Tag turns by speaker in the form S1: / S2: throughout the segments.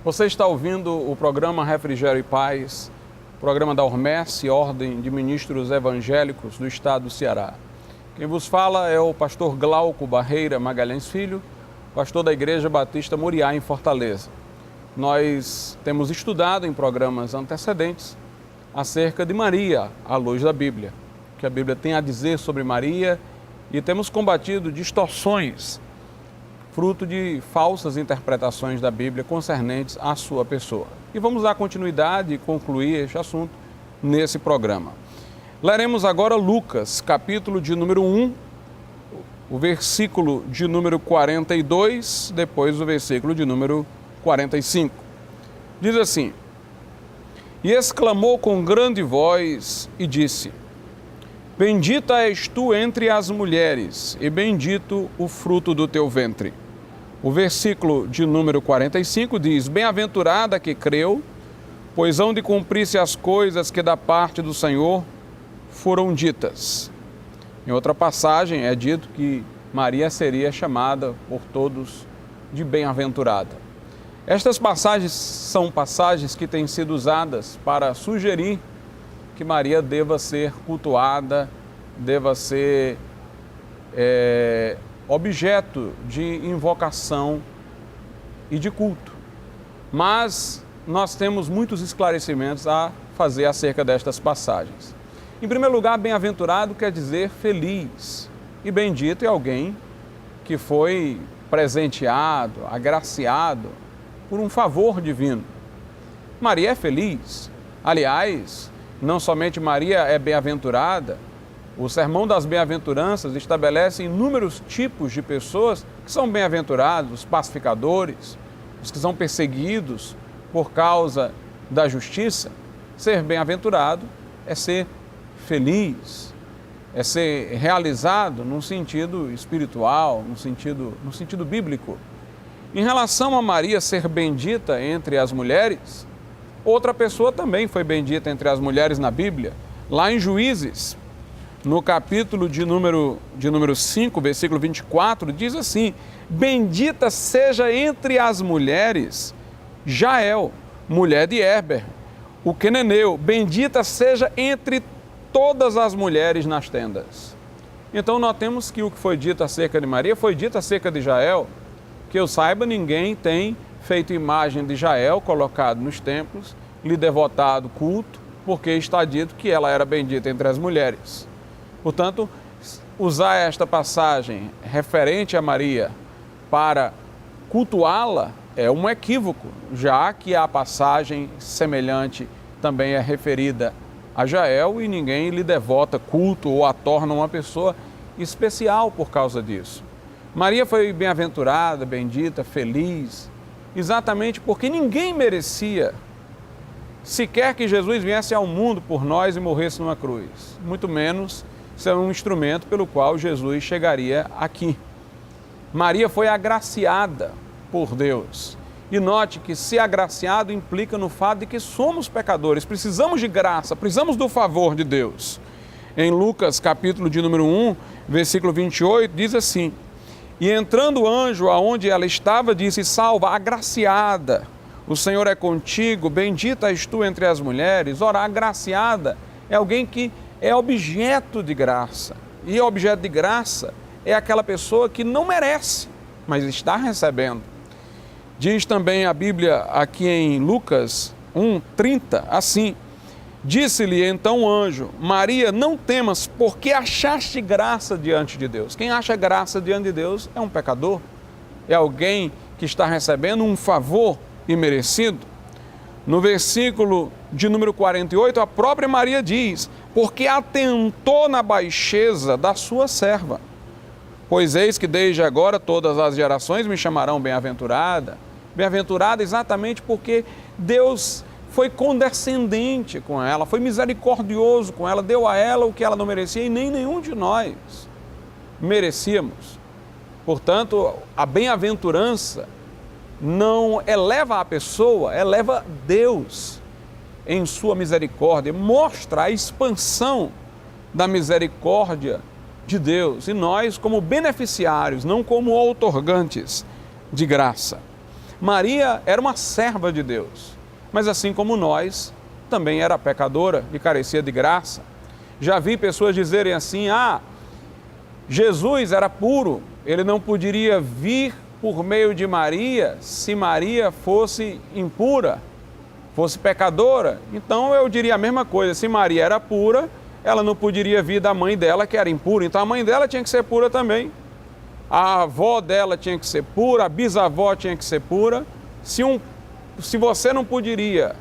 S1: Você está ouvindo o programa Refrigério e Paz, programa da Ormesse, Ordem de Ministros Evangélicos do Estado do Ceará. Quem vos fala é o pastor Glauco Barreira Magalhães Filho, pastor da Igreja Batista Moriá, em Fortaleza. Nós temos estudado em programas antecedentes acerca de Maria, à luz da Bíblia, o que a Bíblia tem a dizer sobre Maria, e temos combatido distorções, fruto de falsas interpretações da Bíblia concernentes à sua pessoa. E vamos dar continuidade e concluir este assunto nesse programa. Leremos agora Lucas, capítulo de número 1, o versículo de número 42, depois o versículo de número 45. Diz assim: E exclamou com grande voz e disse: Bendita és tu entre as mulheres, e bendito o fruto do teu ventre. O versículo de número 45 diz: Bem-aventurada que creu, pois hão de cumprir-se as coisas que da parte do Senhor foram ditas. Em outra passagem é dito que Maria seria chamada por todos de bem-aventurada. Estas passagens são passagens que têm sido usadas para sugerir que Maria deva ser cultuada, deva ser objeto de invocação e de culto. Mas nós temos muitos esclarecimentos a fazer acerca destas passagens. Em primeiro lugar, bem-aventurado quer dizer feliz, e bendito é alguém que foi presenteado, agraciado por um favor divino. Maria é feliz. Aliás, não somente Maria é bem-aventurada, o Sermão das Bem-aventuranças estabelece inúmeros tipos de pessoas que são bem-aventurados: os pacificadores, os que são perseguidos por causa da justiça. Ser bem-aventurado é ser feliz, é ser realizado num sentido espiritual, no sentido bíblico. Em relação a Maria ser bendita entre as mulheres, outra pessoa também foi bendita entre as mulheres na Bíblia. Lá em Juízes, no capítulo de número 5, versículo 24, diz assim: Bendita seja entre as mulheres Jael, mulher de Heber, o queneneu, bendita seja entre todas as mulheres nas tendas. Então notemos que o que foi dito acerca de Maria foi dito acerca de Jael. Que eu saiba, ninguém tem feito imagem de Jael, colocado nos templos, lhe devotado culto, porque está dito que ela era bendita entre as mulheres. Portanto, usar esta passagem referente a Maria para cultuá-la é um equívoco, já que a passagem semelhante também é referida a Jael e ninguém lhe devota culto ou a torna uma pessoa especial por causa disso. Maria foi bem-aventurada, bendita, feliz, exatamente porque ninguém merecia sequer que Jesus viesse ao mundo por nós e morresse numa cruz, muito menos ser um instrumento pelo qual Jesus chegaria aqui. Maria foi agraciada por Deus. E note que ser agraciado implica no fato de que somos pecadores, precisamos de graça, precisamos do favor de Deus. Em Lucas, capítulo de número 1, versículo 28, diz assim: E entrando o anjo aonde ela estava, disse: Salva, agraciada, o Senhor é contigo, bendita és tu entre as mulheres. Ora, agraciada é alguém que é objeto de graça. E objeto de graça é aquela pessoa que não merece, mas está recebendo. Diz também a Bíblia aqui em Lucas 1:30, assim: Disse-lhe então o anjo: Maria, não temas, porque achaste graça diante de Deus. Quem acha graça diante de Deus é um pecador, é alguém que está recebendo um favor imerecido. No versículo de número 48, a própria Maria diz: Porque atentou na baixeza da sua serva. Pois eis que desde agora todas as gerações me chamarão bem-aventurada. Bem-aventurada exatamente porque Deus foi condescendente com ela, foi misericordioso com ela, deu a ela o que ela não merecia e nem nenhum de nós merecíamos. Portanto, a bem-aventurança não eleva a pessoa, eleva Deus em sua misericórdia, mostra a expansão da misericórdia de Deus e nós como beneficiários, não como outorgantes de graça. Maria era uma serva de Deus, mas assim como nós, também era pecadora e carecia de graça. Já vi pessoas dizerem assim, Jesus era puro, ele não poderia vir por meio de Maria se Maria fosse impura, fosse pecadora. Então eu diria a mesma coisa, se Maria era pura, ela não poderia vir da mãe dela que era impura, então a mãe dela tinha que ser pura também. A avó dela tinha que ser pura, a bisavó tinha que ser pura. Se você não poderia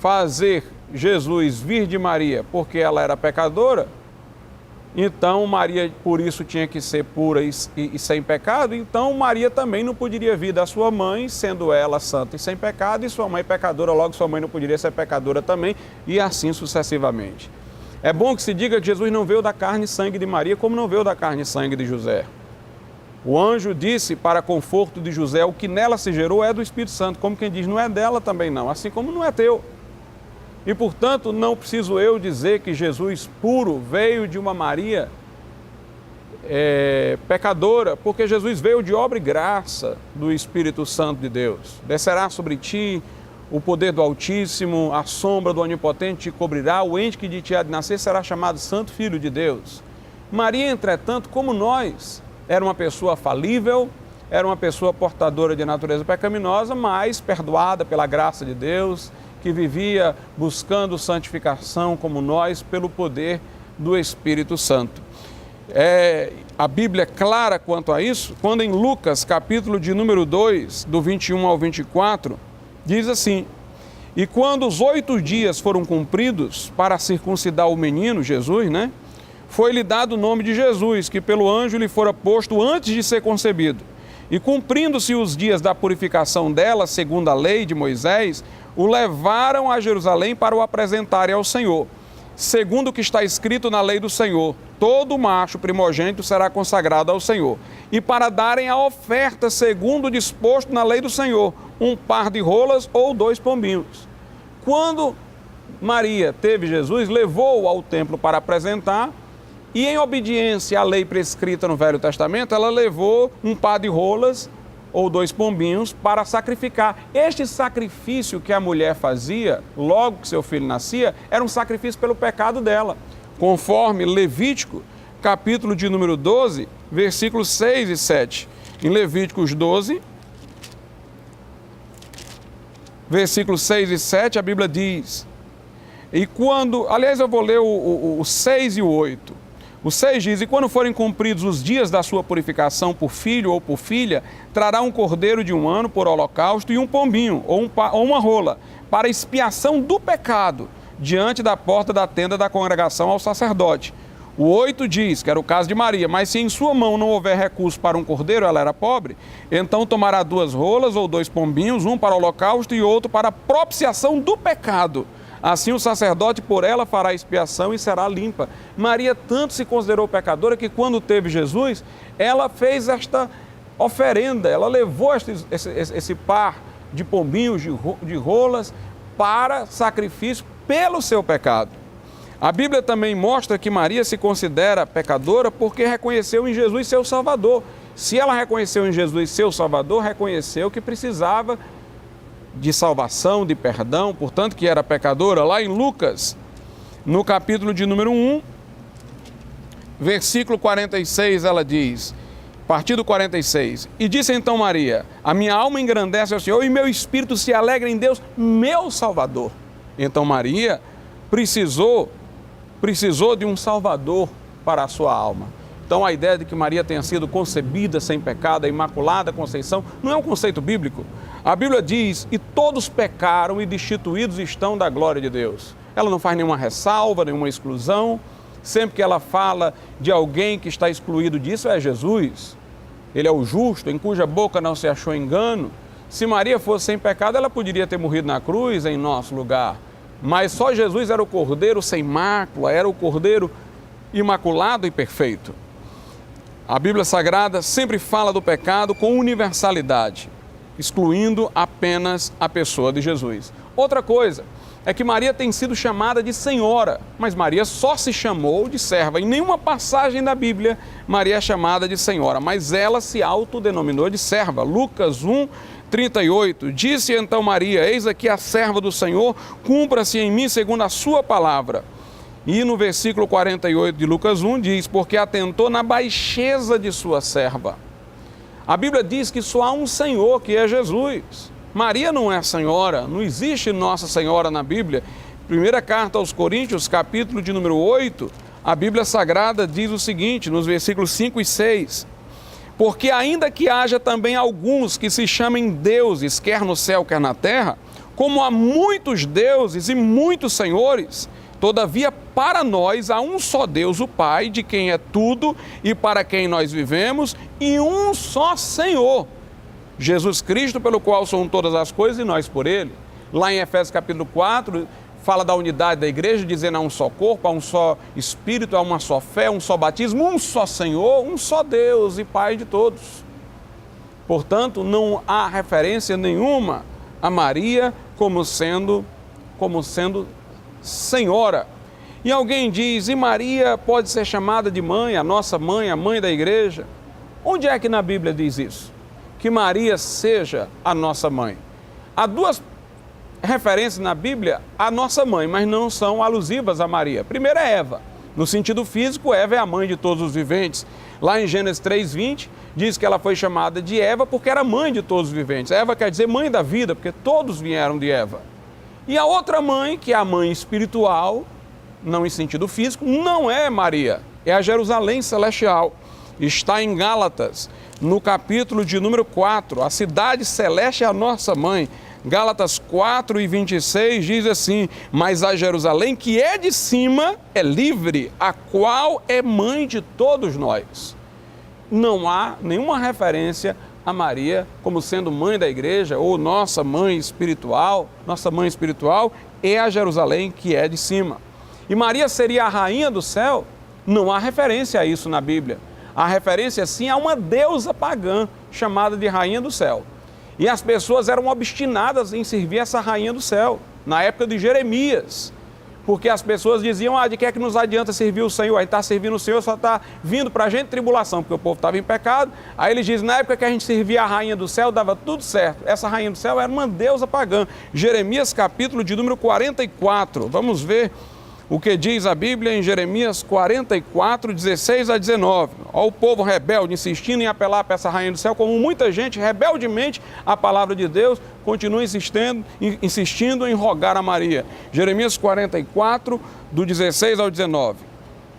S1: fazer Jesus vir de Maria porque ela era pecadora, então Maria por isso tinha que ser pura e sem pecado, então Maria também não poderia vir da sua mãe, sendo ela santa e sem pecado, e sua mãe pecadora, logo sua mãe não poderia ser pecadora também, e assim sucessivamente. É bom que se diga que Jesus não veio da carne e sangue de Maria, como não veio da carne e sangue de José. O anjo disse para conforto de José, o que nela se gerou é do Espírito Santo, como quem diz, não é dela também não, assim como não é teu. E, portanto, não preciso eu dizer que Jesus puro veio de uma Maria pecadora, porque Jesus veio de obra e graça do Espírito Santo de Deus. Descerá sobre ti o poder do Altíssimo, a sombra do Onipotente te cobrirá, o ente que de ti há de nascer será chamado Santo Filho de Deus. Maria, entretanto, como nós, era uma pessoa falível, era uma pessoa portadora de natureza pecaminosa, mas perdoada pela graça de Deus, que vivia buscando santificação como nós pelo poder do Espírito Santo. A Bíblia é clara quanto a isso, quando em Lucas, capítulo de número 2, do 21 ao 24, diz assim, e quando os 8 dias foram cumpridos para circuncidar o menino, Jesus, foi-lhe dado o nome de Jesus, que pelo anjo lhe fora posto antes de ser concebido. E cumprindo-se os dias da purificação dela, segundo a lei de Moisés, o levaram a Jerusalém para o apresentarem ao Senhor. Segundo o que está escrito na lei do Senhor, todo macho primogênito será consagrado ao Senhor. E para darem a oferta segundo o disposto na lei do Senhor, um par de rolas ou 2 pombinhos. Quando Maria teve Jesus, levou-o ao templo para apresentar, e em obediência à lei prescrita no Velho Testamento, ela levou um par de rolas ou 2 pombinhos para sacrificar. Este sacrifício que a mulher fazia, logo que seu filho nascia, era um sacrifício pelo pecado dela. Conforme Levítico, capítulo de número 12, versículos 6 e 7. Em Levíticos 12, versículos 6 e 7, a Bíblia diz, e quando, aliás eu vou ler o 6 e o 8. O 6 diz, e quando forem cumpridos os dias da sua purificação por filho ou por filha, trará um cordeiro de 1 ano por holocausto e um pombinho ou uma rola, para expiação do pecado, diante da porta da tenda da congregação ao sacerdote. O 8 diz, que era o caso de Maria, mas se em sua mão não houver recurso para um cordeiro, ela era pobre, então tomará 2 rolas ou 2 pombinhos, um para holocausto e outro para propiciação do pecado. Assim o sacerdote por ela fará expiação e será limpa. Maria tanto se considerou pecadora que quando teve Jesus, ela fez esta oferenda, ela levou esse par de pombinhos, de rolas, para sacrifício pelo seu pecado. A Bíblia também mostra que Maria se considera pecadora porque reconheceu em Jesus seu Salvador. Se ela reconheceu em Jesus seu Salvador, reconheceu que precisava de salvação, de perdão, portanto que era pecadora. Lá em Lucas, no capítulo de número 1, versículo 46, ela diz, a partir do 46, e disse então Maria, a minha alma engrandece ao Senhor e meu espírito se alegra em Deus, meu Salvador. Então Maria precisou de um Salvador para a sua alma. Então a ideia de que Maria tenha sido concebida sem pecado, a Imaculada Conceição, não é um conceito bíblico. A Bíblia diz, e todos pecaram e destituídos estão da glória de Deus. Ela não faz nenhuma ressalva, nenhuma exclusão. Sempre que ela fala de alguém que está excluído disso, é Jesus. Ele é o justo, em cuja boca não se achou engano. Se Maria fosse sem pecado, ela poderia ter morrido na cruz em nosso lugar. Mas só Jesus era o Cordeiro sem mácula, era o Cordeiro imaculado e perfeito. A Bíblia Sagrada sempre fala do pecado com universalidade, excluindo apenas a pessoa de Jesus. Outra coisa é que Maria tem sido chamada de senhora, mas Maria só se chamou de serva. Em nenhuma passagem da Bíblia Maria é chamada de senhora, mas ela se autodenominou de serva. Lucas 1:38, disse então Maria: eis aqui a serva do Senhor, cumpra-se em mim segundo a sua palavra. E no versículo 48 de Lucas 1 diz: porque atentou na baixeza de sua serva. A Bíblia diz que só há um Senhor, que é Jesus. Maria não é senhora, não existe Nossa Senhora na Bíblia. Primeira carta aos Coríntios, capítulo de número 8, a Bíblia Sagrada diz o seguinte, nos versículos 5 e 6. Porque ainda que haja também alguns que se chamem deuses, quer no céu, quer na terra, como há muitos deuses e muitos senhores, todavia para nós há um só Deus, o Pai, de quem é tudo e para quem nós vivemos, e um só Senhor, Jesus Cristo, pelo qual são todas as coisas e nós por Ele. Lá em Efésios capítulo 4, fala da unidade da igreja, dizendo há um só corpo, há um só Espírito, há uma só fé, um só batismo, um só Senhor, um só Deus e Pai de todos. Portanto, não há referência nenhuma a Maria como sendo senhora. E alguém diz: e Maria pode ser chamada de mãe, a nossa mãe, a mãe da igreja? Onde é que na Bíblia diz isso? Que Maria seja a nossa mãe. Há duas referências na Bíblia à nossa mãe, mas não são alusivas a Maria. Primeiro é Eva. No sentido físico, Eva é a mãe de todos os viventes. Lá em Gênesis 3:20, diz que ela foi chamada de Eva porque era mãe de todos os viventes. Eva quer dizer mãe da vida, porque todos vieram de Eva. E a outra mãe, que é a mãe espiritual, não em sentido físico, não é Maria, é a Jerusalém celestial. Está em Gálatas, no capítulo de número 4, a cidade celeste é a nossa mãe. Gálatas 4:26 diz assim: mas a Jerusalém que é de cima é livre, a qual é mãe de todos nós. Não há nenhuma referência a Maria como sendo mãe da igreja ou nossa mãe espiritual. Nossa mãe espiritual é a Jerusalém que é de cima. E Maria seria a rainha do céu? Não há referência a isso na Bíblia. A referência sim a uma deusa pagã chamada de rainha do céu. E as pessoas eram obstinadas em servir essa rainha do céu, na época de Jeremias. Porque as pessoas diziam: de que é que nos adianta servir o Senhor? Aí está servindo o Senhor, só está vindo para a gente tribulação, porque o povo estava em pecado. Aí ele diz: na época que a gente servia a rainha do céu, dava tudo certo. Essa rainha do céu era uma deusa pagã. Jeremias capítulo de número 44. Vamos ver o que diz a Bíblia em Jeremias 44, 16 a 19. Olha o povo rebelde insistindo em apelar para essa rainha do céu, como muita gente rebeldemente a palavra de Deus continua insistindo em rogar a Maria. Jeremias 44, do 16 ao 19.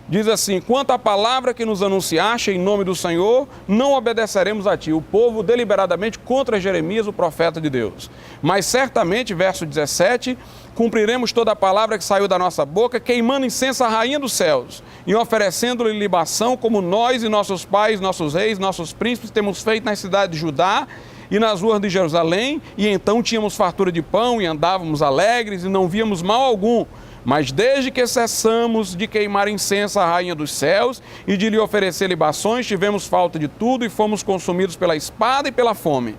S1: Diz assim: quanto à palavra que nos anunciaste em nome do Senhor, não obedeceremos a ti. O povo deliberadamente contra Jeremias, o profeta de Deus. Mas certamente, verso 17, cumpriremos toda a palavra que saiu da nossa boca, queimando incenso à rainha dos céus e oferecendo-lhe libação, como nós e nossos pais, nossos reis, nossos príncipes temos feito nas cidades de Judá e nas ruas de Jerusalém. E então tínhamos fartura de pão e andávamos alegres e não víamos mal algum. Mas desde que cessamos de queimar incenso à rainha dos céus e de lhe oferecer libações, tivemos falta de tudo e fomos consumidos pela espada e pela fome.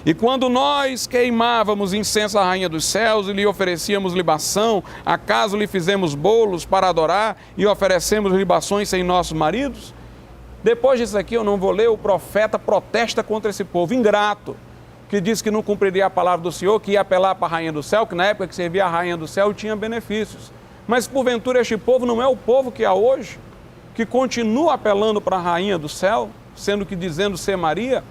S1: E quando nós queimávamos incenso à rainha dos céus e lhe oferecíamos libação, acaso lhe fizemos bolos para adorar e oferecemos libações sem nossos maridos? Depois disso aqui eu não vou ler, o profeta protesta contra esse povo ingrato, que diz que não cumpriria a palavra do Senhor, que ia apelar para a rainha do céu, que na época que servia a rainha do céu tinha benefícios. Mas porventura este povo não é o povo que há hoje, que continua apelando para a rainha do céu, sendo que dizendo ser Maria?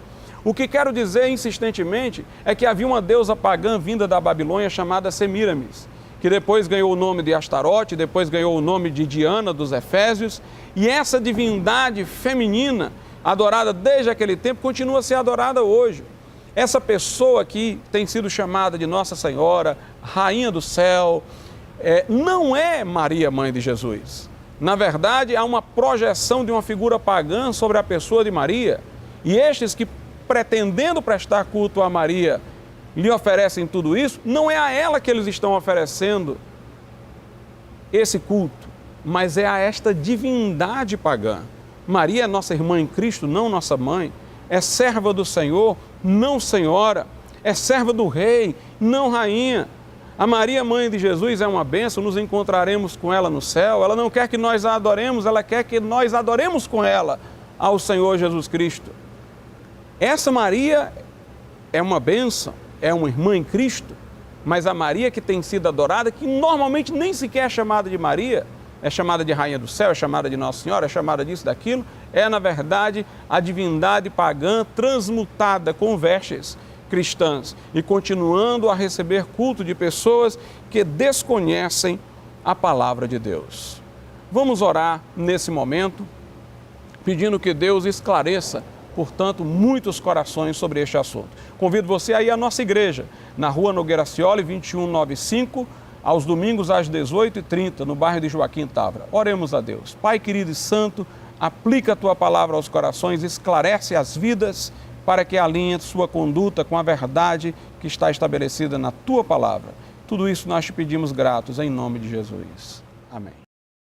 S1: O que quero dizer insistentemente é que havia uma deusa pagã vinda da Babilônia chamada Semíramis, que depois ganhou o nome de Astarote, depois ganhou o nome de Diana dos Efésios, e essa divindade feminina, adorada desde aquele tempo, continua a ser adorada hoje. Essa pessoa que tem sido chamada de Nossa Senhora, Rainha do Céu, não é Maria, mãe de Jesus. Na verdade, há uma projeção de uma figura pagã sobre a pessoa de Maria, e estes que, pretendendo prestar culto a Maria, lhe oferecem tudo isso, não é a ela que eles estão oferecendo esse culto, mas é a esta divindade pagã. Maria é nossa irmã em Cristo, não nossa mãe. É serva do Senhor, não senhora. É serva do rei, não rainha. A Maria, mãe de Jesus, é uma bênção, nos encontraremos com ela no céu. Ela não quer que nós a adoremos, ela quer que nós adoremos com ela ao Senhor Jesus Cristo. Essa Maria é uma bênção, é uma irmã em Cristo, mas a Maria que tem sido adorada, que normalmente nem sequer é chamada de Maria, é chamada de Rainha do Céu, é chamada de Nossa Senhora, é chamada disso, daquilo, é na verdade a divindade pagã transmutada com vestes cristãs e continuando a receber culto de pessoas que desconhecem a palavra de Deus. Vamos orar nesse momento, pedindo que Deus esclareça, portanto, muitos corações sobre este assunto. Convido você a ir à nossa igreja, na Rua Nogueira Scioli, 2195, aos domingos às 18h30, no bairro de Joaquim Távora. Oremos a Deus. Pai querido e santo, aplica a Tua palavra aos corações, esclarece as vidas, para que alinhe sua conduta com a verdade que está estabelecida na Tua palavra. Tudo isso nós te pedimos gratos, em nome de Jesus. Amém.